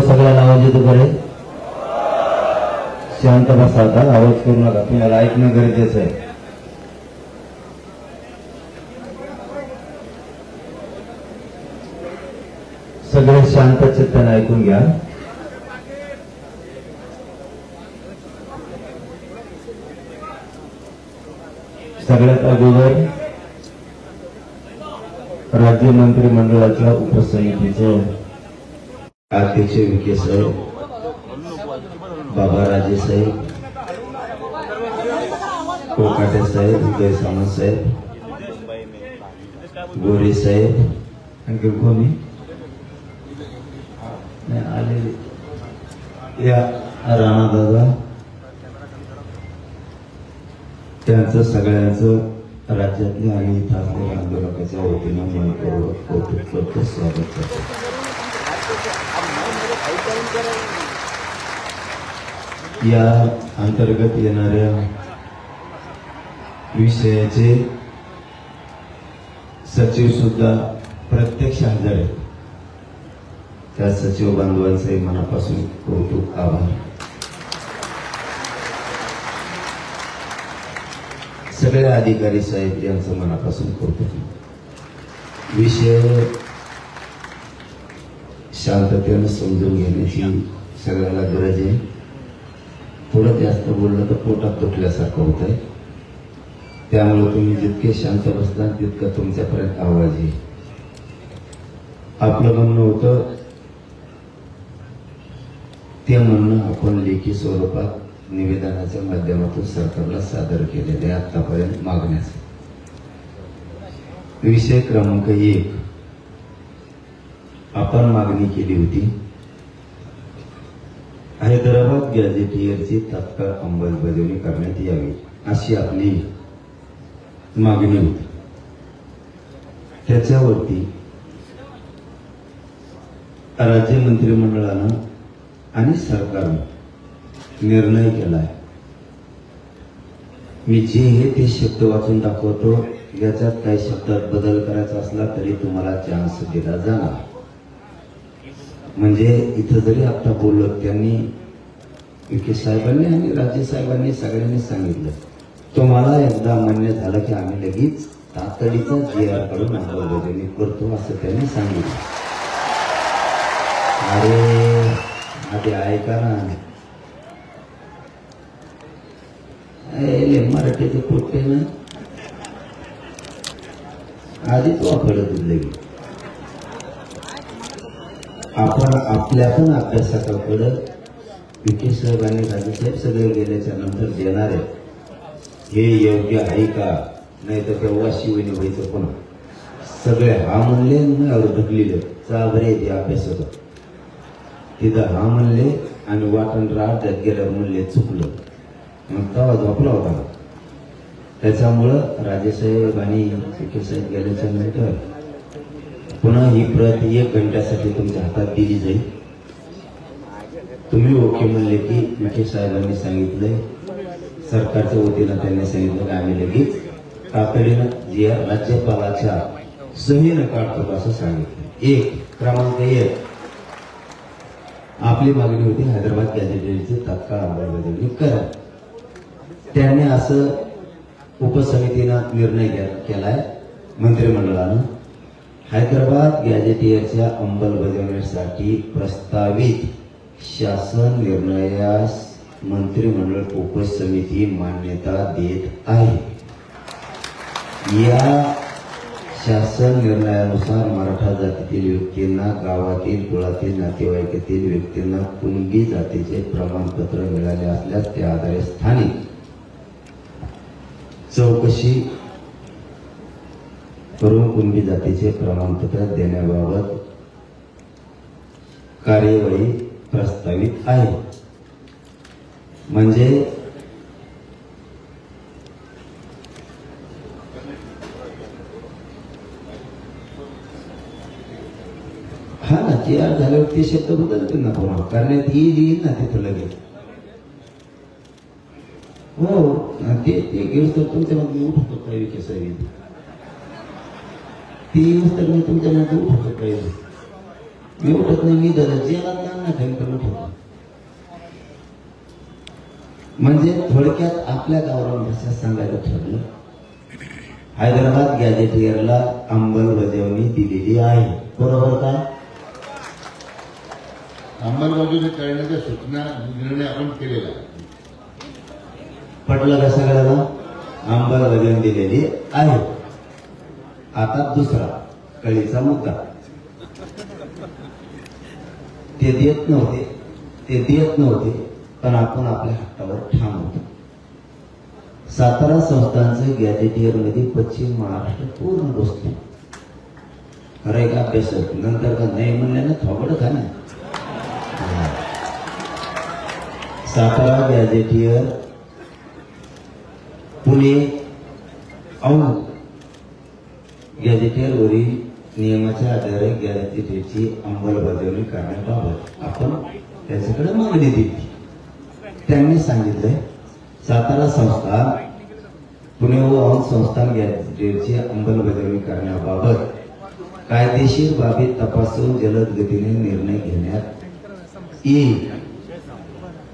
सगळ्यांना आवाज येतो बरे शांत बसा आता आवाज करू नका तुम्हाला ऐकणं गरजेचं आहे सगळे शांत चित्ताने ऐकून घ्या सगळ्यात अगोदर राज्य मंत्रिमंडळाच्या उपसमितीचे अध्यक्ष विखे साहेब बाबा राजे साहेब कोकाटे साहेब उदय सामंत साहेब गोरे साहेब आणखी कोणी आले या राणा दादा त्यांचं सगळ्यांचं राज्यातल्या आणि इथं असलेल्या आंदोलकाच्या वतीनं मनपूर्वक कौतुक स्वागत करतो या अंतर्गत येणाऱ्या विषयाचे सचिव सुद्धा प्रत्यक्ष हजर आहेत त्या सचिव बांधवांचे मनापासून कौतुक आभार सगळ्या अधिकारी साहेब यांचं मनापासून कौतुक विषय शांततेने समजून घेण्याची सगळ्याला गरज आहे थोडं जास्त बोललं तर पोटात दुखल्यासारखं होत आहे त्यामुळे तुम्ही जितके शांत बसता तितकं तुमच्यापर्यंत आवाज येईल आपलं म्हणणं होतं ते म्हणणं आपण लेखी स्वरूपात निवेदनाच्या माध्यमातून सरकारला सादर केलेले आतापर्यंत मागण्याचे विषय क्रमांक 1 आपण मागणी केली होती हैदराबाद गॅझेटियरची तात्काळ अंमलबजावणी करण्यात यावी अशी आपली मागणी होती त्याच्यावरती राज्य मंत्रिमंडळानं आणि सरकारनं निर्णय केलाय मी जे हे ते शब्द वाचून दाखवतो याच्यात काही शब्दात बदल करायचा असला तरी तुम्हाला चान्स दिला जाणार म्हणजे इथं जरी आता बोललो त्यांनी विखे साहेबांनी आणि राज्य साहेबांनी सगळ्यांनी सांगितलं तुम्हाला एकदा मान्य झालं की आम्ही लगेच तातडीचा GR कडून अंमलबजावणी करतो असं त्यांनी सांगितलं अरे आधी ऐका ना मराठीचे पोट्टे ना आधीच वापरत लगे आपण आपल्या पण अभ्यासाकडे विखे साहेब आणि राजेसाहेब सगळे गेल्याच्या नंतर देणार आहेत हे योग्य आहे का नाही तर तेव्हा शिवणी व्हायचं पण सगळे हा म्हणले यावर ढकलेले चाबरे ते अभ्यास होता तिथं हा म्हणले आणि वाटण राहत्यात गेल्यावर म्हणले चुकलं मग तेव्हा झोपला होता त्याच्यामुळं राजेसाहेब आणि विखे साहेब गेल्याच्या नंतर पुन्हा ही प्रत 1 घंट्यासाठी तुमच्या हातात दिली जाईल तुम्ही ओके म्हणले की विखे साहेबांनी सांगितलंय सरकारच्या वतीनं त्यांनी सांगितलं की आम्ही लगेच तातडीनं जे राज्यपालाच्या सहीनं काढतो असं सांगितलं 1 क्रमांक 1 आपली मागणी होती हैदराबाद गॅझेटियरची तात्काळ अंमलबजावणी करा त्याने असं उपसमितीनं निर्णय केलाय मंत्रिमंडळानं हैदराबाद गॅझेटियरच्या अंमलबजावणीसाठी प्रस्तावित शासन निर्णयास मंत्रिमंडळ उपसमिती मान्यता देत आहे। या शासन निर्णयानुसार मराठा जातीतील व्यक्तींना गावातील कुळातील नातेवाईकातील व्यक्तींना कुणबी जातीचे प्रमाणपत्र मिळाले असल्यास त्या आधारे स्थानिक चौकशी करून कुणबी जातीचे प्रमाणपत्र देण्याबाबत कार्यवाही प्रस्तावित आहे। म्हणजे हा ना, ती झाल्यावर ते शब्द बदलतील ना पुन्हा, करण्यात येईल ना तिथं लगेच। हो ते घेऊस तर तुमच्या मध्ये उठतो काय विकेस ती तर मी तुमच्या मध्ये उठतो काय मी उठत नाही, मी धरत जेला ना ठेवून उठवतो। म्हणजे थोडक्यात आपल्या गावाला भाषा सांगायला ठरलं, हैदराबाद गॅजेटियरला अंमलबजावणी दिलेली आहे, बरोबर का? अंमलबजावणी करण्याच्या सूचना निर्णय आपण केलेला पटलं का सगळ्याला? अंमलबजावणी दिलेली आहे। आता दुसरा कळीचा मुद्दा, ते देत नव्हते पण आपण आपल्या हक्कावर ठाम होतो। सातारा संस्थांचं गॅजेटियर मध्ये पश्चिम महाराष्ट्र पूर्ण बसतो। अरे का अभ्यास नंतर का नाही म्हणल्यानं थोबड खा ना। सातारा गॅजेटियर पुणे औंध गॅजेटियरवरील नियमाच्या आधारे गॅजेटियरची अंमलबजावणी करण्याबाबत आपण त्याच्याकडे मागणी दिली। त्यांनी सांगितलंय सातारा संस्थान पुणे व औंध संस्थान गॅजेटियरची अंमलबजावणी करण्याबाबत कायदेशीर बाबी तपासून जलद गतीने निर्णय घेण्यात येईल।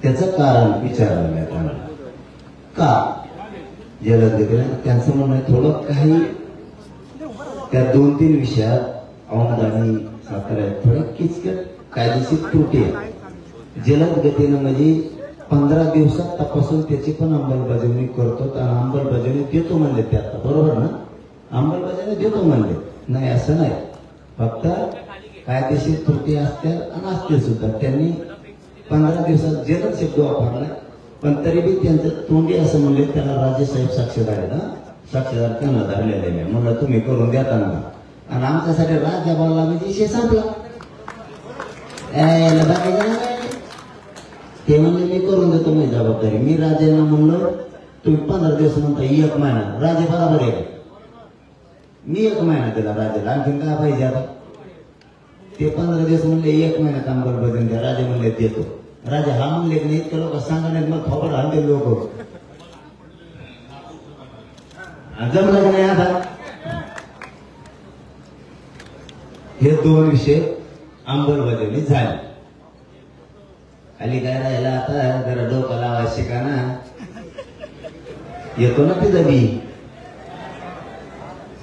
त्याचं कारण विचारण्यात आलं का जलद गतीने? त्यांचं म्हणणं थोडं काही त्या 2-3 विषयात औंध आणि साताऱ्यात थोड्या किचकट कायदेशीर त्रुटी आहे। जलद गतीनं म्हणजे 15 दिवसात तपासून त्याची पण अंमलबजावणी करतो आणि अंमलबजावणी देतो म्हणले ते आता, बरोबर ना? अंमलबजावणी देतो म्हणले नाही असं नाही, फक्त कायदेशीर त्रुटी असतील आणि असतील सुद्धा। त्यांनी 15 दिवसात जलद शब्द वापरला, पण तरी बी त्यांचं तोंडी असं म्हणले त्याला राजेसाहेब साक्षीदार आहे ना, साक्षीदार त्यांना धरलेले नाही म्हणलं तुम्ही करून देता ना, आणि आमच्यासाठी राजा बोलला म्हणजे विषय संपला। ते म्हणले मी करून देतो माझी जबाबदारी, मी राजांना म्हणलो तुम्ही 15 दिवस म्हणता 1 महिना, राजे बरोबर आहे मी 1 महिना दिला राजाला, आणखीन काय पाहिजे आता? ते 15 दिवस म्हणले 1 महिन्यात अंमलबजावणी द्या, राजे म्हणले देतो। राजे हा म्हणले की नाही, इतके लोक सांगा नाही मग थोबड आणते लोक, जमलं की नाही? आता हे 2 विषय अंमलबजावणी झाले। खाली काय राहिला आता जरा डोकं लावा शिका ना, येतो ना ते दबी।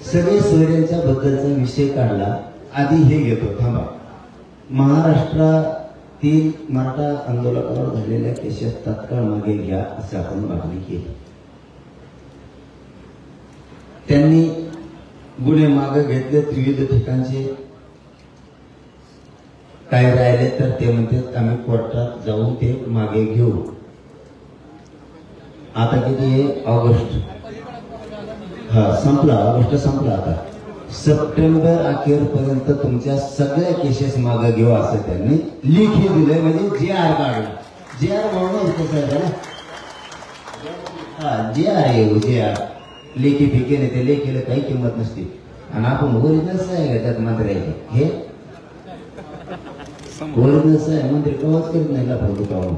सगळे सोयऱ्यांच्या बद्दलचा विषय काढला, आधी हे घेतो थांबा। महाराष्ट्रातील मराठा आंदोलकावर झालेल्या केसेस तात्काळ मागे घ्या असं आपण मागणी केली। त्यांनी गुन्हे मागे घेतले विविध ठिकाणचे, काय राहिले तर ते म्हणतात आम्ही कोर्टात जाऊन ते मागे घेऊ। आता किती आहे? ऑगस्ट संपला, ऑगस्ट संपला। आता सप्टेंबर अखेरपर्यंत तुमच्या सगळ्या केसेस मागे घेऊ असं त्यांनी लिखी दिले, म्हणजे JR काढला। JR म्हणून JR आहे, JR लेखी फिके नाही, ते लेखीला काही किंमत नसते आणि आपण ओरिजिनल आहे त्यात मंत्री आहे, हे ओरिजिनल आहे मंत्री कवच करीत नाही ला फोटो काढून।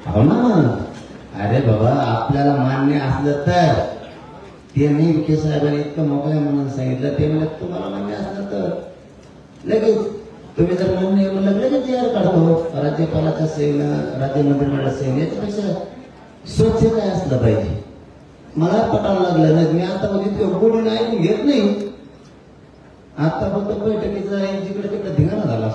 हो ना, अरे बाबा आपल्याला मान्य असलं तर त्यांनी विखे साहेबांनी इतकं मोकळ्या म्हणून सांगितलं, ते म्हणत तुम्हाला मान्य असलं तर लगेच तुम्ही जर मान्य म्हणलं लगेच JR काढतो। राज्यपालाच्या सहीन, राज्य मंत्रिमंडळाच्या सहीन, याच्यापेक्षा स्वच्छ काय असलं पाहिजे? मला पटायला लागलं नाही, मी आता म्हणजे गोडीने ऐकून घेत नाही। आता फक्त बैठकीचा जिकडे तिकडे धिंगाणा झाला.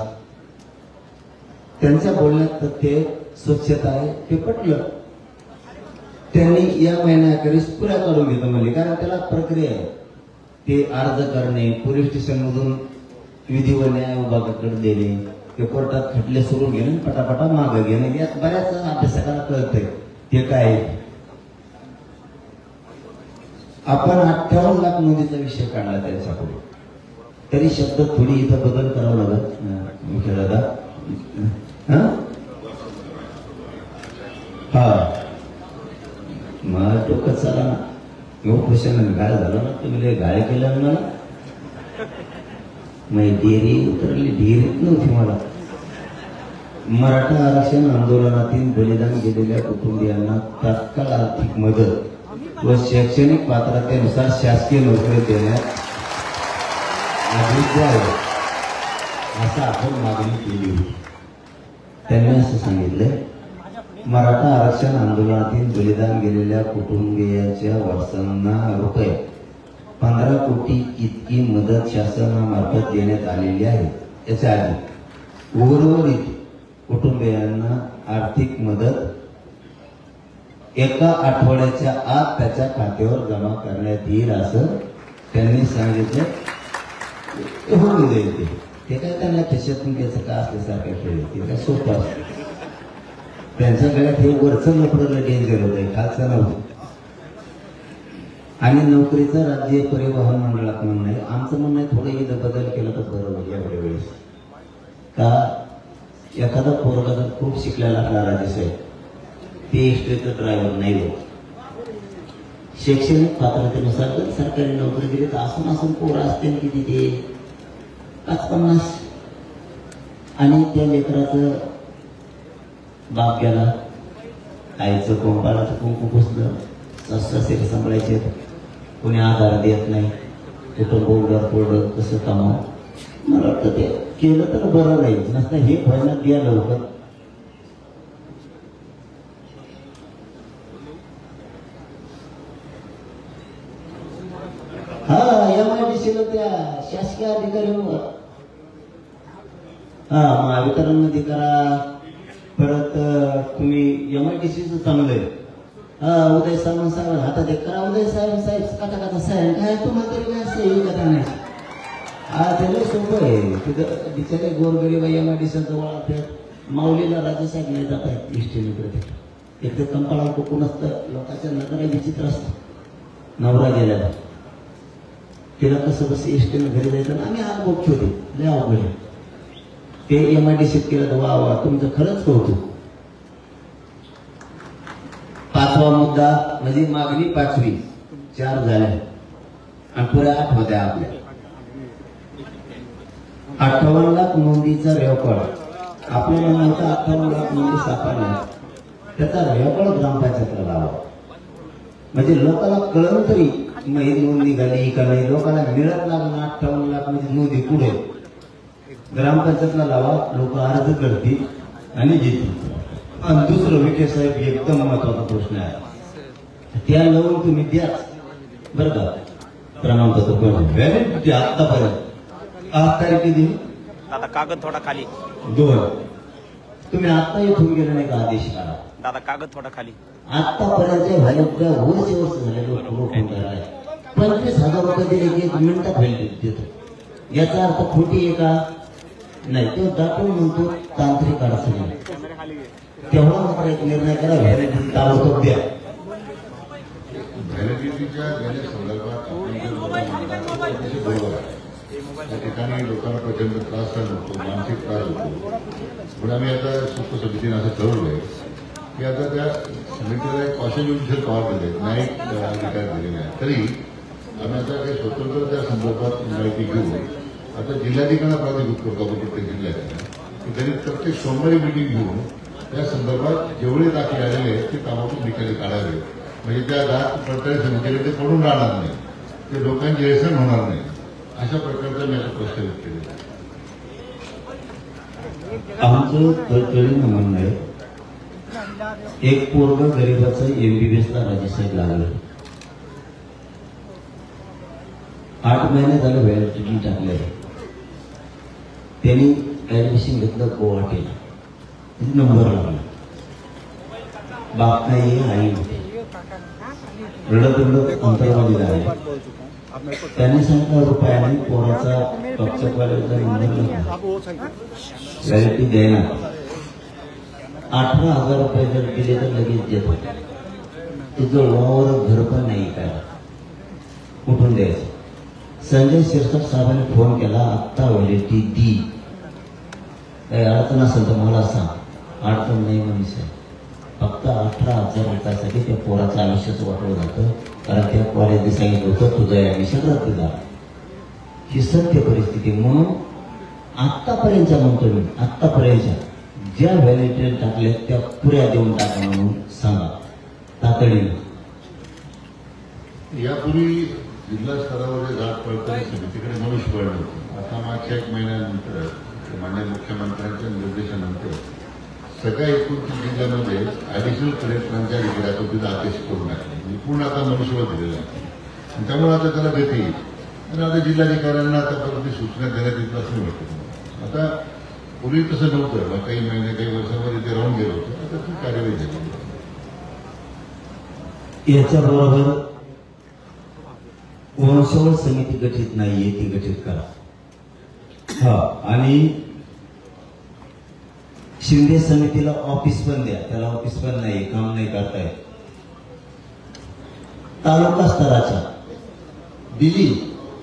त्यांच्या बोलण्यात तथ्य स्वच्छता आहे ते पटलं. त्यांनी या महिन्याखेरीज पुऱ्या काढून घेतो म्हणजे, कारण त्याला प्रक्रिया आहे. ते अर्ज करणे, पोलीस स्टेशन मधून विधी व न्याय विभागाकडे देणे, ते कोर्टात खटले सुरू घेणे, पटापटा मागे घेणे, यात बऱ्याच अभ्यासकाला कळतंय ते काय. आपण 58 लाख नोंदीचा विषय काढला त्यांच्याकडे, तरी शब्द थोडी इथं बदल करावा लागत मुख्य दादा. हा मग डोकं चाला ना, प्रश्न गाळ झाला ना, तुम्ही गाळ केला ना मला. मग डेरी उतरली, ढेरीत नव्हती मला. मराठा आरक्षण आंदोलनातील बलिदान गेलेल्या कुटुंबियांना तात्काळ आर्थिक मदत व शैक्षणिक पात्रतेनुसार शासकीय नोकरी देण्यात द्यावं असं आपण मागणी केली होती. त्यांनी असं सांगितलं, मराठा आरक्षण आंदोलनातील बलिदान गेलेल्या कुटुंबियांच्या वारसांना रुपये 15 कोटी इतकी मदत शासनामार्फत देण्यात आलेली आहे. याच्या आधी उर्वरित कुटुंबियांना आर्थिक मदत एका आठवड्याच्या आत त्याच्या खात्यावर जमा करण्यात येईल असं त्यांनी सांगितलं. होऊन जाईल ते काय त्यांना त्याच्यातून त्याचं का असल्यासारखं खेळ, ते काय सोपं असतं. त्यांच्या गळ्यात हे वरचं लफडं डेंजर होतं, खालचं नव्हतं. आणि नोकरीचं राज्य परिवहन मंडळात म्हणणं आहे. आमचं म्हणणं आहे थोडं इथं बदल केला तर बरं होईल एवढ्या वेळेस. का एखादा पोरगा जर खूप शिकलेला असला राजेसाहेब, ते एसटीचं ड्रायव्हर नाही होत. शैक्षणिक पात्रतेनुसार जर सरकारी नोकरी दिली तर असून पोरं असते किती ते 50 आणि त्या लेकराचं बाप गेला, आईचं कुंपालाचं कुंकू पुसलं, सासरे सांभाळायचे, कोणी आधार देत नाही, कुटुंब उघडं पोरडं कसं कामावं. मला वाटतं ते केलं तर बरं राहील. नसतं हे व्हायला द्या लवकर. हा MIDCला त्या शासकीय अधिकारी महावितरण मध्ये करा. परत तुम्ही MIDCचं चांगलं आहे. उदय सामंत साहेब हातात एक करा. उदय साहेब काटा साहेब काय तुम्हाला तरी काय असं कथा नाही. त्याला सोपं आहे. तिथं बिचारे गोरगरीब MIDC जवळ माऊलीला राजेसाहेब नाही जात आहेत इष्टीने. एक तर कंपाळा कोकून असतं, लोकांच्या नजरा विचित्र असतं. नवरा गेल्याला तिला कसं इष्टीने घरी जायचं. आम्ही हा मोठी होते लय अवघड ते MIDC केलं तर वा तुमचं खरंच कौतुक. 5वा मुद्दा म्हणजे मागणी 5वी 4 झाल्या आणि पुऱ्या 8 होत्या आपल्या. 58 लाख नोंदीचा रेकॉर्ड आपल्याला नव्हता. 58 लाख नोंदी सापडल्या, त्याचा रेकॉर्ड ग्रामपंचायतीला लावा. म्हणजे लोकांना कळलं तरी ही नोंद निघाली का नाही. लोकांना मिळत लागणार 58 लाख म्हणजे नोंदी पुढे ग्रामपंचायतला लावा. लोक अर्ज करतील आणि देतील. आणि दुसरं विखे साहेब एकदम महत्वाचा प्रश्न आहे, त्या लावून तुम्ही द्याच बरं का. प्रमाणपत्र व्हॅलिडिटी आतापर्यंत 8 तारीख दिली. दादा कागद थोडा खाली 2 तुम्ही आता इथून गेले नाही का आदेश काढा. दादा कागद थोडा खाली. आतापर्यंत व्हॅलिडिटी वर्ष झाले लोक 25,000 रुपये दिले की 1 मिनिटात व्हॅलिडिटी देतो. याचा अर्थ खोटी आहे का नाही. तो दाखवून म्हणतो तांत्रिक अडचणी. तेवढा मात्र एक निर्णय करा, व्हॅलिडिटी ताबडतोब द्या. व्हॅलिडिटीच्या गेल्या संदर्भात बरोबर आहे. त्या ठिकाणी लोकांना प्रचंड त्रास होतो, मानसिक त्रास होतो. पण आम्ही आता सुप्त समितीने असं ठरवलंय की आता त्या समितीला एक क्वासी पॉवर दिले, न्यायिक अधिकार दिलेले आहे. तरी आम्ही आता काही स्वतंत्र त्या संदर्भात माहिती घेऊ. आता जिल्हाधिकाऱ्यांना प्राधिकृत करतो आपण प्रत्येक जिल्ह्यात की त्यांनी प्रत्येक सोमवारी मिटिंग घेऊन त्या संदर्भात जेवढे दाखले आलेले आहेत ते कामातून निकाली काढावे. म्हणजे त्या दात पडताळी समितीला ते पडून राहणार नाही, ते लोकांची हेळसांड होणार नाही. अशा प्रकारचा मी आता प्रश्न व्यक्त केलेला आहे. आमचं कळकळीनं म्हणणं आहे, एक पोरग गरीबाचं MBBSला राजेसाहेब लागलं. 8 महिने झाले व्हॅलिडिटी टाकले. त्यांनी ऍडमिशन घेतलं गुवाहाटीला. नंबर लागला. बाप नाही आई रडत रडत अंतरवाडीला आहे. त्यांनी सांगितलं रुपयाने पोराचा टॉपच्या कॉलेजला व्हॅलिडिटी द्यायला 18,000 रुपये जर दिले तर लगेच देतो. तुझं वावर घर पण नाही काय कुठून द्यायचं. संजय शिरसाट साहेबांनी फोन केला, आत्ता व्हॅलिडिटी दी, काही अडचण असेल तर मला सांग. अडचण नाही म्हणून फक्त 18,000 रुपयासाठी त्या पोराचं आयुष्याचं वाटवलं जातं. कारण त्या कॉलेजने सांगितलं होतं तुझं ऍडमिशन रद्द झालं. ही सत्य परिस्थिती. म्हणून आत्तापर्यंतच्या म्हणतो मी, आत्तापर्यंतच्या ज्या व्हॅलिडिटी टाकल्या त्या पुऱ्या देऊन टाका म्हणून सांगा तातडीने. यापूर्वी जिल्हा स्तरावर जात पडताळणी समितीकडे मनुष्यबळ नव्हतं. आता मागच्या 1 महिन्यानंतर माननीय मुख्यमंत्र्यांच्या निर्देशानंतर सगळ्या 29 जिल्ह्यामध्ये ऍडिशनल कलेक्टरांच्या डिग्री आपण तिथं आदेश करून टाकले. पूर्ण आता मनुष्यबळ दिलेलं आहे. आणि त्यामुळे आता त्याला गती येईल. आणि आता जिल्हाधिकाऱ्यांना आतापर्यंत सूचना देण्यात येतील असं वाटतं. आता पूर्वी तसं नव्हतं. मग काही महिने काही वर्षामध्ये ते राहून गेलं होतं. आता ती कार्यवाही झाली. याच्याबरोबर वंशवळ समिती गठीत नाहीये, ती गठीत करा. हा, आणि शिंदे समितीला ऑफिस पण द्या. त्याला ऑफिस पण नाही, काम नाही करतायत. तालुका स्तराच्या दिली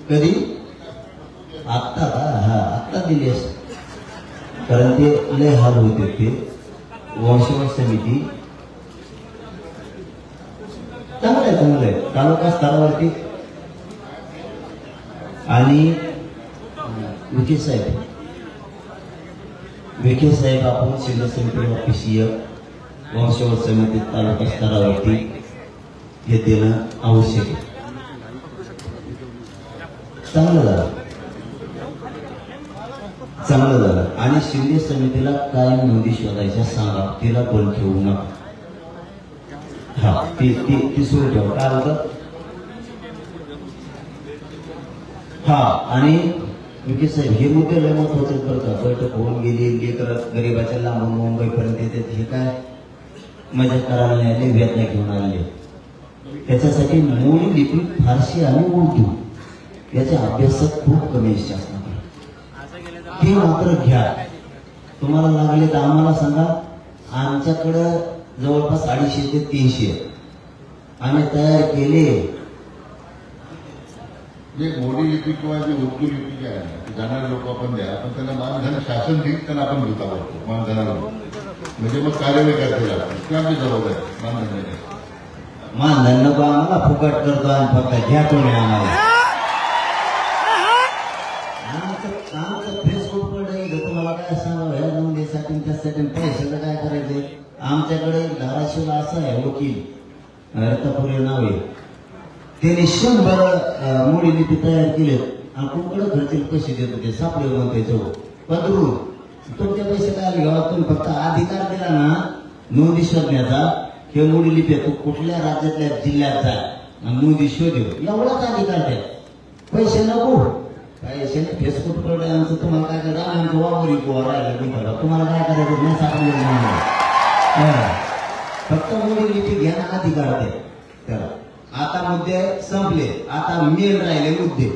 कधी? आत्ता का? हा, आत्ता दिली असं. कारण ते लय हाल होते. ते वंशवळ समिती चांगलं आहे तालुका स्तरावरती. आणि विखे साहेब आपण शिंदे समिती ऑफिसीय वंशवळ समिती तालुका स्तरावरती हे देणं आवश्यक आहे. चांगलं झालं. आणि शिंदे समितीला कायम नोंदी शोधायच्या सांगा. तिला बंद ठेवू नका. हा, ती सुरू ठेवा. काय होतं? हा, आणि विखे साहेब हे मुद्दे लय महत्वाचे करतात. बैठक होऊन गेली, गरीबाच्या लांबून मुंबईपर्यंत येतात. हे काय मजा करायला नाही आले, वेदना घेऊन आले. त्याच्यासाठी मूळ लिपी फारसी आणि उर्दू याच्या अभ्यासात खूप कमी शासनाकडे. ते मात्र घ्या. तुम्हाला लागले तर आम्हाला सांगा. आमच्याकडं जवळपास 250 ते 300 आम्ही तयार केले. जे मोडी लिपी किंवा जे उर्दू लिपी जे आहे ना, जाणारे लोक आपण द्या. आपण त्यांना मानधन शासन देईल, त्यांना आपण घेता वाटतो मानधनाला. म्हणजे मग कार्यवाही करता येईल. किंवा आमची जबाबदारी मानधन नको आम्हाला, फुकट करतो आणि फक्त घ्या तुम्ही आम्हाला. आमचं फेसबुक तुम्हाला काय सांगावं, ह्या नोंदीसाठी त्यासाठी पैशाचं काय करायचे. आमच्याकडे धाराशिवला असं आहे वकील रत्नापुरी नाव आहे. त्याने 100 मोडी लिपी तयार केले. आणि कोणकडे खर्च पैसे देत होते सापडे म्हणते जवळ पदरून. तुमचे पैसे काय घ्यावा. तुम्ही फक्त अधिकार दिला ना नोंदी शोधण्याचा. हे मोडी लिपी तू कुठल्या राज्यातल्या जिल्ह्यात जा आणि नोंदी शोध, एवढाच अधिकार द्या. पैसे नको. पैसे फेसबुक पडले आमचं. तुम्हाला काय करायचं? आमचं वावरी गोवा राहिला. तुम्हाला काय करायचं नाही सापडलं. फक्त मोडी लिपी घ्यायला अधिकार द्या त्याला. आता मुद्दे संपले. आता मेन राहिले मुद्दे.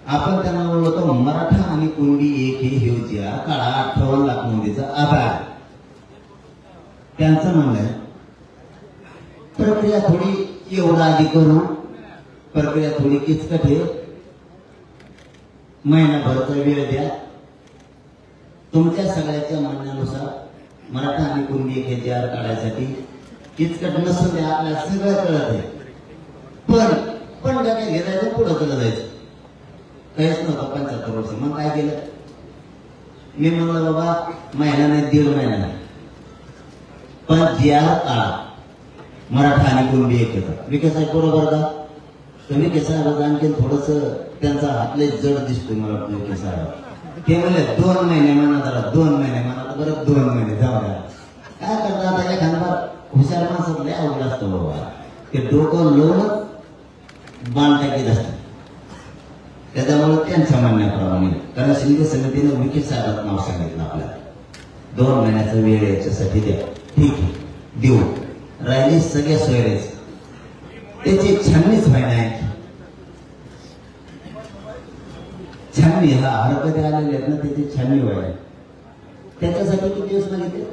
आपण त्यांना बोलतो मराठा आणि कुणबी एक हे होत्या काळा 58 लाख नोंदीचा आधार. त्यांचं म्हणणं आहे प्रक्रिया थोडी एवढा आधी करू. प्रक्रिया थोडी किचकट आहे. महिनाभरचा वेळ द्या. तुमच्या सगळ्याच्या म्हणण्यानुसार मराठा आणि कुणबी एक हे जार काढायसाठी किचकट नसून द्या. आपल्याला सगळं कळत आहे. पण काय घेरायचं पुढं चला जायचं. काहीच नव्हतं 75 वर्ष. मग काय केलं? मी म्हणलं बाबा महिना नाही 1.5 महिना नाही, पण ज्या काळात मराठा आणि कुणबी एक येतात. विखे साहेब बरोबर का? तर विखे साहेब आणखी थोडस त्यांचा हातले जड दिसतोय मला वाटतं. विखे साहेब ते म्हणले 2 महिने म्हणा, जरा 2 महिने म्हणा. बरं 2 महिने जाऊ द्या. काय करता आता एखादा हुशार माणसात लय अवघड असतं बाबा. ते डोकं लावून बांधटाकीत असतात. त्याच्यामुळे त्यांच्या म्हणण्याप्रमाणे, कारण शिंदे समितीने विखे साहेबांचं नाव सांगितलं आपल्याला, 2 महिन्याचा वेळ याच्यासाठी द्या. ठीक आहे, देऊ. राहिले सगळ्या सोयरेच, त्याची छाननीच व्हायला आहे. छाननी हा हरकती आलेले आहेत ना, त्याची छाननी व्हायला. त्याच्यासाठी किती दिवस मागितले?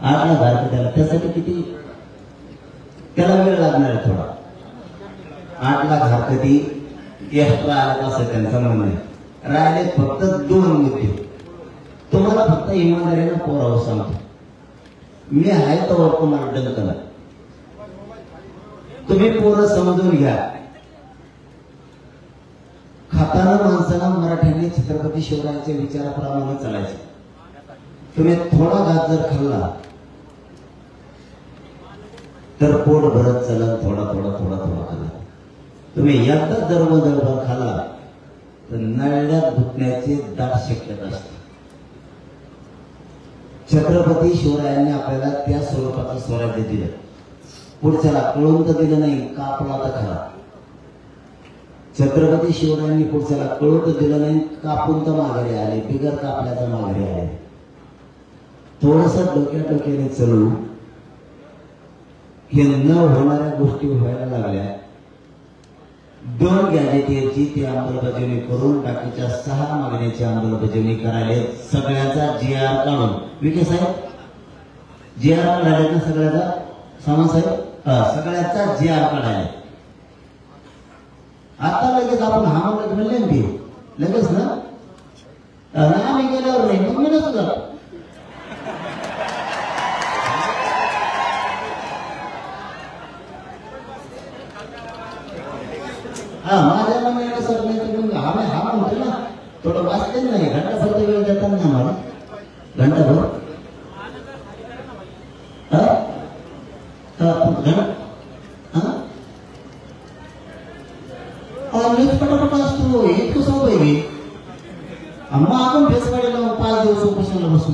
8 लाख हरकत. त्यासाठी किती? त्याला वेळ लागणार आहे थोडा. 8 लाख हरकती एक्स्ट्रा आला असं त्यांचं म्हणणं आहे. राहिले फक्त 2 मुद्दे. तुम्हाला फक्त इमानदारीनं पोरावं सांगतो. मी आहे तर तुम्हाला डंकला. तुम्ही पोरं समजून घ्या. खाताना माणसाला मराठ्यांनी छत्रपती शिवरायांच्या विचाराप्रमाणे चालायचे. तुम्ही थोडा घात जर खाल्ला तर पोट भरत चला. थोडा खाल्ला. तुम्ही एकदा दरभर खाल्ला तर नळ्यात घुटण्याची दाट शक्यता असते. छत्रपती शिवरायांनी आपल्याला त्या स्वरूपाचं स्वराज्य दिलं. पुढच्याला कळून तर दिलं नाही, कापला तर खरा. छत्रपती शिवरायांनी पुढच्याला कळून तर दिलं नाही, कापून तर माघारी आले, बिगर कापल्याचा माघारी आले. थोडस डोक्याने चलू. हे न होणाऱ्या गोष्टी व्हायला लागल्या. 2 गॅजेटियरची ती अंमलबजावणी करून बाकीच्या 6 मागण्याची अंमलबजावणी करायला सगळ्याचा GR काढून. विखे साहेब GR काढायला ना सगळ्याचा? सामान साहेब सगळ्याचा GR काढायला. आता लगेच आपण हा म्हणले ना ते लगेच ना, आम्ही गेल्यावर नाही मग मी नसतो जातो. माझ्या मनाला सर नाही तर हा म्हणतो ना, थोडं वाचते नाही. घंटाभर वेळ देतात ना आम्हाला. घंटाभर पटापट असतो. इतकं सोपं आहे. मग आपण फेसवाडीला 5 दिवस उपोषणाला बसू.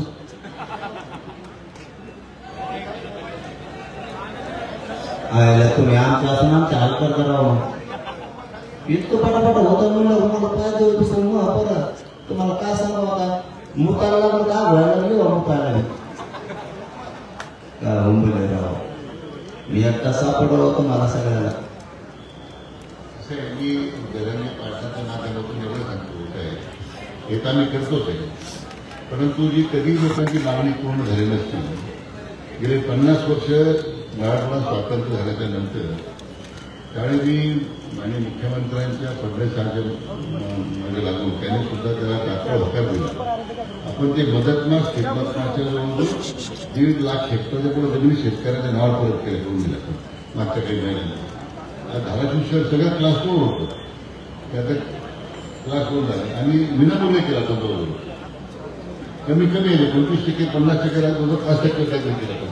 तुम्ही आमच्या असून आमच्या हलकर करावं. इतकं पटापट होतं म्हणलं तुम्हाला 5 दिवस परत तुम्हाला काय सांगावं आता? मुताला लागलं का व्हायला लागली वा मुतायला लागली का मुंबईला राहावं. मी एकटा सापडलो होतो मला सगळ्याला. मी जगाने पाठशाच्या नात्यातून एवढं सांगतो काय हे तर आम्ही करतोच आहे. परंतु जी कधी लोकांची मागणी पूर्ण झाली नसती. गेले 50 वर्ष मराठवाडा स्वातंत्र्य झाल्याच्या नंतर त्यावेळी मी आणि मुख्यमंत्र्यांच्या फडणवीसांच्या मागे लागून त्यांनी सुद्धा त्याला तात्काळ होकार दिला. आपण ते मदतमास शेतमासमासच्या जवळ 1.5 लाख हेक्टरच्या पुढे जमिनी शेतकऱ्याच्या नावावर परत केल्या करून दिल्या मागच्या काही महिन्यांनी. धाराशिव शहर सगळ्यात क्लास 4 होतं. त्याचा क्लास 4 झाले आणि विनामूल्य केला तो बरोबर. कमी आहे 25% 50% राहतो 5% काहीतरी केला तो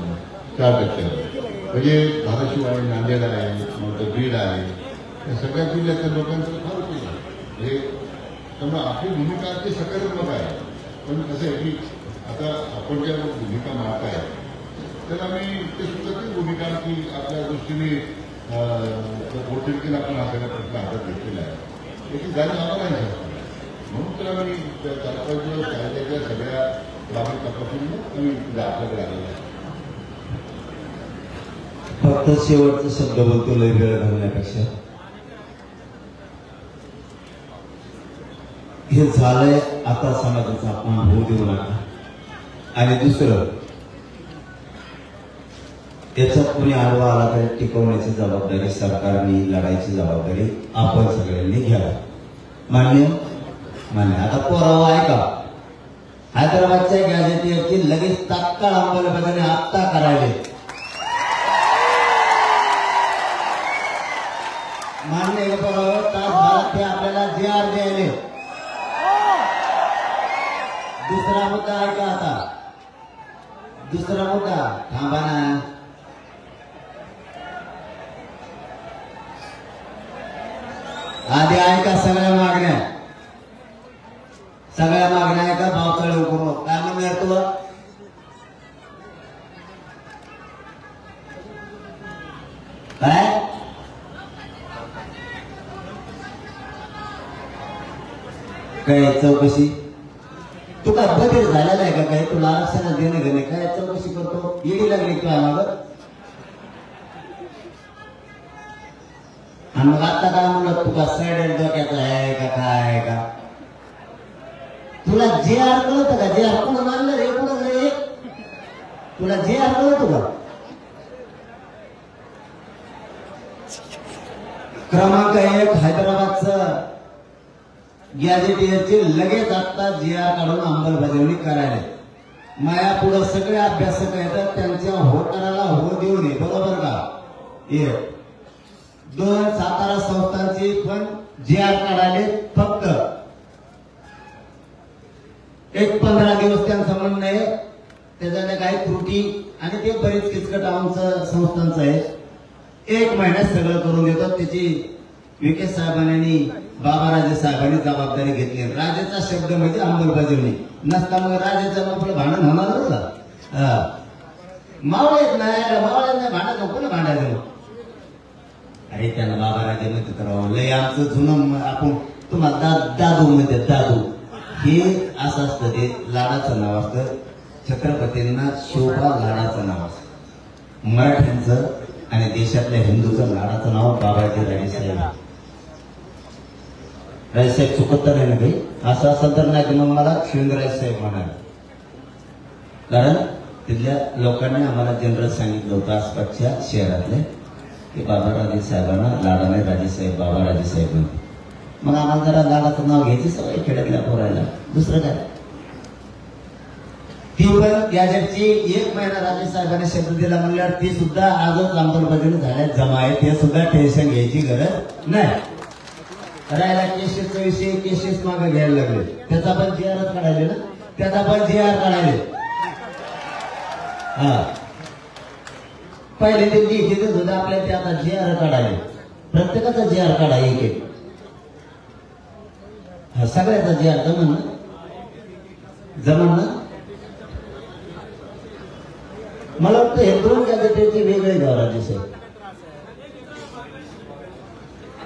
4%. म्हणजे धाराशिव आहे, नांदेड आहे, नंतर बीड आहे, या सगळ्या जिल्ह्यातल्या लोकांचं फार उपयोग आहे. हे त्यामुळे आपली भूमिका अगदी सकारात्मक आहे. पण कसं आहे की आता आपण ज्या भूमिका मागताय तर आम्ही ते सुद्धा ती भूमिका की आपल्या दृष्टीने पोटतिडकीनं आपण हा सगळा प्रश्न हातात घेतलेला आहे. याची जाणीव आम्हाला नाही शकतो. म्हणून तर आम्ही तात्काळ कायद्याच्या सगळ्या बाबी तपासून आम्ही आपल्याकडे आलेला आहे. फक्त शेवटचा शब्द बोलतो लय वेळ घालण्यापेक्षा. हे झालंय, आता समाजाचा अपमान होऊ देऊ नका. आणि दुसरं, त्याच्यात कुणी आडवा आला तर टिकवण्याची जबाबदारी सरकारने, लढायची जबाबदारी आपण सगळ्यांनी घ्यावी. मान्य? आता पोरावा आहे का? हैदराबादच्या गॅजेटियरची लगेच तात्काळ अंमलबजावणी आत्ता करायला. मान्य तास ते आपल्याला GR द्यायले. दुसरा मुद्दा आहे का? आता दुसरा मुद्दा थांबा ना. आधी आहे का सगळ्या मागण्या आहे का? पावसाळ्या करू काय म्हणणार तुला? काय काय चौकशी तू काय बदल झालेला आहे का काय तुला आरक्षण देणं घेणे काय चौकशी करतो येडी लागली तुला मागं आणि मग आता काय म्हणलं तुका साईड डोक्याचा आहे का काय आहे का तुला जे आर कळत का जे आर कोण मानलं रे कोण रे तुला जे आर कळत का क्रमांक 1 हैदराबादचं गॅजेटियरचे लगेच आता जी आर काढून अंमलबजावणी करायला माया पुढे सगळे अभ्यासक येतात त्यांच्या होकाराला हो देऊ नये बरोबर का हे 2 सातारा संस्थांची पण जी आर काढायले फक्त एक 15 दिवस त्यांचं म्हणणं आहे त्याच्याने काही त्रुटी आणि ते बरेच किचकट आमचं संस्थांचं आहे 1 महिन्यात सगळं करून देतात त्याची विखे साहेबांनी बाबाराजे साहेबांनी जबाबदारी घेतली राजाचा शब्द म्हणजे अंमलबजावणी नसता मग राजाचं आपलं भांडण होणार नव्हतं मावळेत नाही भांडण नको ना भांडायचं अरे त्यांना बाबाराजे मध्ये करावं लय आमचं जुनं आपण तुम्हाला दादू मध्ये दादू हे असं असतं ते लाडाचं नाव असतं छत्रपतींना शोभा लाडाचं नाव असतं मराठ्यांचं आणि देशातल्या हिंदूचं लाडाचं नाव बाबाजी राजेसाहेब राजेसाहेब चुकत तर नाही ना काही असं असं तर नाही मग मला शिवेंद्रराजे साहेब म्हणाले कारण तिथल्या लोकांनी आम्हाला जनरल सांगितलं होतं आसपासच्या शहरातले की बाबाराजे साहेबांना लाडाने राजेसाहेब बाबाराजे साहेब म्हणते मग आम्हाला जरा लाडाचं नाव घ्यायची सवय खेड्यातल्या पोरायला दुसरं काय ती पण गॅजेटची 1 महिना राजे साहेबांनी शब्द दिला म्हणल्यावर ती सुद्धा आजच अंमलबजावणी झाल्या जमा आहे ते सुद्धा टेन्शन घ्यायची गरज नाही राहिला केसेसचा विषय केसेस मागे घ्यायला लागले त्याचा पण जी आर काढायले ना त्याचा पण जी आर काढायले हा पहिले ते लिहिते सुद्धा आपल्याला ते आता जी आर काढायले प्रत्येकाचा जी आर काढा एक हा सगळ्याचा जी आर जमन ना मला वाटतं हे 2 गॅजेटियरचे वेगळे गाव राजे साहेब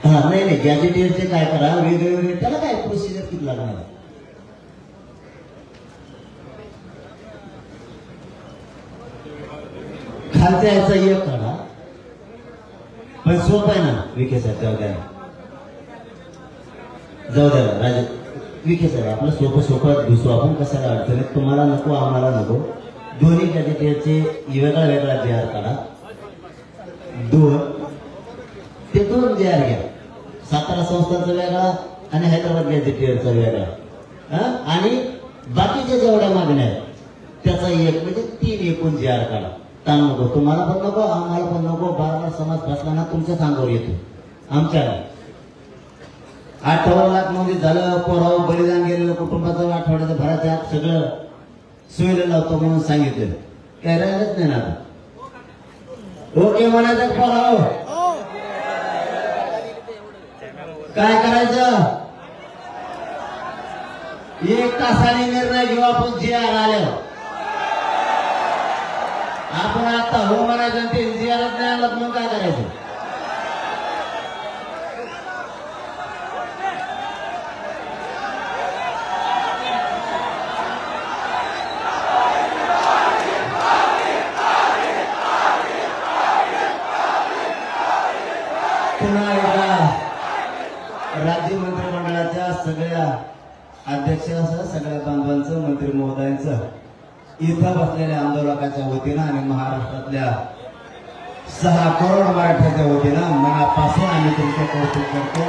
हा नाही गॅजेटियरचे काय करा वेगळे त्याला काय प्रोसिजर किती लागणार खालच्या याचा एक काढा पण सोपं आहे ना विखे साहेब जाऊ द्या राजे विखे साहेब आपलं सोपं दिसू आपण कशाला अडचणीत तुम्हाला नको आम्हाला नको दोन्ही गॅजेटियरचे वेगळा जी आर काढा 2 जी आर घ्या सातारा संस्थांचा वेगळा आणि हैदराबाद गॅजेटियरचा वेगळा आणि बाकीच्या जेवढ्या मागण्या आहेत त्याचा एक म्हणजे 3 एकूण जी आर काढा ताण नको तुम्हाला पण नको आम्हाला पण नको बार समाज फसला ना तुमच्या सांगावर येतो आमच्या 58 लाख मध्ये झालं पोराव बलिदान गेलेलं कुटुंबाचं आठवड्याचं भराच्या आत सगळं सोयीला लावतो म्हणून सांगितलं काय राहिलंच नाही ना आता ओके म्हणायचं पोराव काय करायचं 1 तासाने निर्णय घेऊ आपण जी आर आल्यावर आपण आता हो म्हणायचं ते जी आरच नाही आलं म्हणून काय करायचं पुन्हा एकदा राज्य मंत्रिमंडळाच्या सगळ्या अध्यक्षांसह सगळ्या बांधवांचं मंत्री महोदयांचं इथं बसलेल्या आंदोलकाच्या वतीनं आणि महाराष्ट्रातल्या 6 करोड मराठ्याच्या वतीनं मनापासून आम्ही तुमचं कौतुक करतो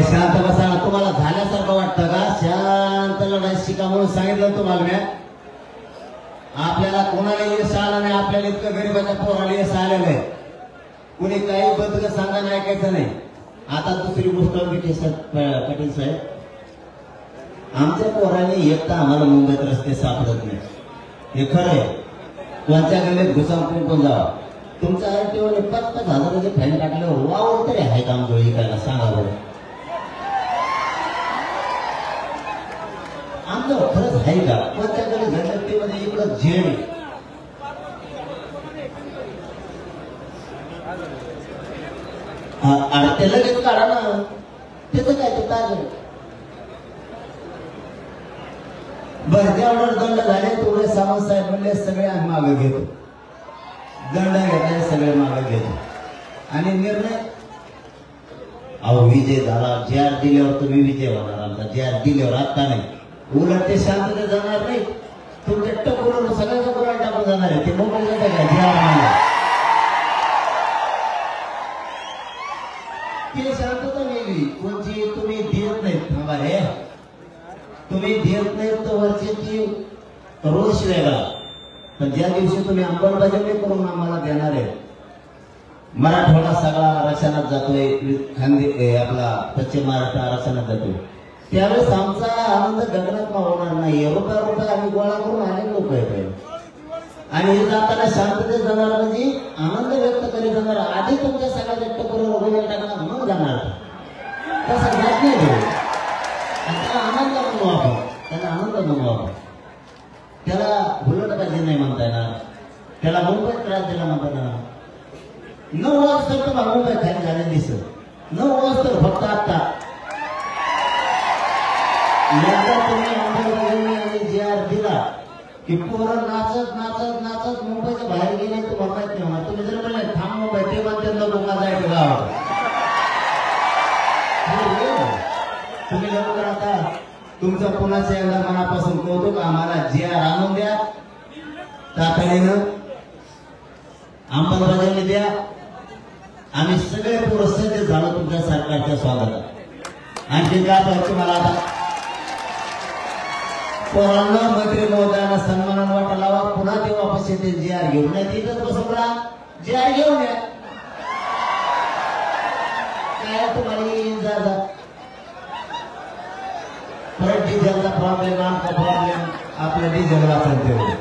शांत बसा तुम्हाला झाल्यासारखं वाटतं का शांत लढाई शिका म्हणून सांगितलं तुम्हाला आपल्याला कोणाला यश आलं नाही आपल्याला इतकं गरीबाच्या पोराला यश आलेलं आहे कुणी काही बदल सांगा नाही ऐकायचं नाही आता दुसरी गोष्ट पाटील साहेब आमच्या पोराने एक तर आम्हाला मुंबईत रस्ते सापडत नाही हे खरं आहे कोणत्या गल्लीत घुसावून पण जावा तुमच्या आरटीओने 5-5 हजाराचे फॅन टाकल्यावर वावर तरी आहे काम जोडी करायला सांगा बरं आमचं खरंच आहे का? कोणत्याकडे घटनेमध्ये इकडं झेड त्याला लगेच काढा ना, त्याचं काय ते ताज बर्द्यावर दंड झाले तेवढे सावंत साहेब म्हणले सगळे मागे घेतो, दंड घेतलाय सगळे मागे घेतो आणि निर्णय अहो विजय झाला. जे आर दिल्यावर तुम्ही विजय होणार, आमचा जे आर दिल्यावर आता नाही, उलट ते शांतते जाणार नाही, तुमच्या टकोर सगळ्यांच्या कोणाला टाकून जाणार आहे. ते मोबाईल काय जे आर नाही ते शांतता वेगळी कोणची तुम्ही देत नाहीत. थांबा रे, तुम्ही देत नाहीत तर वरची ती रोष वेगळा, पण ज्या दिवशी तुम्ही अंमलबजावणी करून आम्हाला देणार आहे, मराठवाडा सगळा आरक्षणात जातोय, खानदे आपला पश्चिम महाराष्ट्र आरक्षणात जातोय, त्यावेळेस आमचा आनंद गगनात होणार नाही. रुपया आम्ही गोळा करून अनेक लोक येत आणि हे जाताना शांततेत जाणार म्हणजे आनंद व्यक्त करीत जाणार. आधी तुमच्या सगळ्या टकोर वगैरे टाकणार मग जाणार, तसं जात नाही तो. त्याला आनंद म्हणू आपण, त्याला आनंद म्हणू आपण, त्याला हुलटबाजी नाही म्हणता येणार, त्याला मुंबईत त्रास दिला म्हणता येणार. 9 वाजता तुम्हाला मुंबई खाली झाले दिसत, 9 वाजता फक्त आता तुम्ही अंमलबजावणी आणि जे आर दिला की पोरं नाचत नाचत नाचत मुंबईच्या बाहेर गेले तर माहित नाही होणार. तुम्ही जर म्हणले थांब मुंबई, ते म्हणते नको माझा आहे गावात. तुम्ही लवकर आता तुमचं पुन्हा एकदा मनापासून कौतुक, आम्हाला जे आर आणून द्या, तातडीनं अंमलबजावणी द्या. आम्ही सगळे पुरस्कार झालो तुमच्या सरकारच्या स्वागतात. आणखी काय पाहिजे मला आता पोरांना मंत्री महोदयांना सन्मानानं वाटा लावा, पुन्हा ते वापस येते जे आर घेऊन. नाही तिथंच बसून राहा, जे आर घेऊन या. काय तुम्हाला परत डिझेलचा प्रॉब्लेम, आमचा प्रॉब्लेम, आपल्या डिझेल वाचन तेवढं.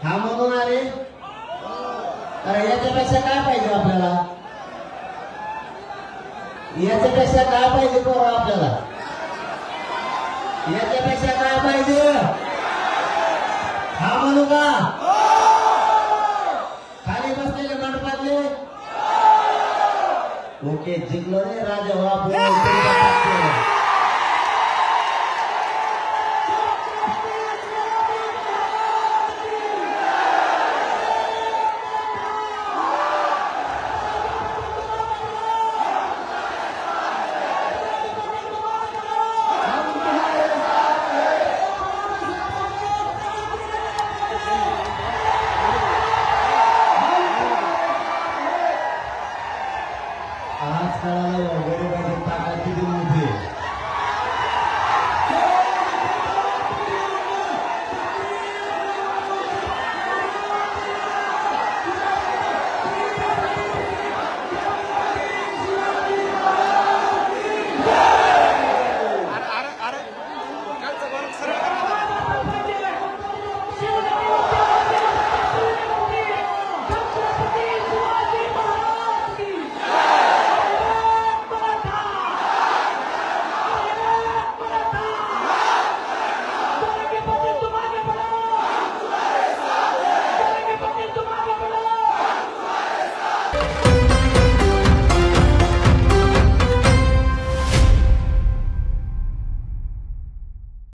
हा म्हणून अरे याच्यापेक्षा काय पाहिजे आपल्याला, याच्यापेक्षा काय पाहिजे पोरं आपल्याला, याच्यापेक्षा काय पाहिजे हा म्हणू का? खाली बसलेले मंडपातले ओके जिंकलो रे राजा.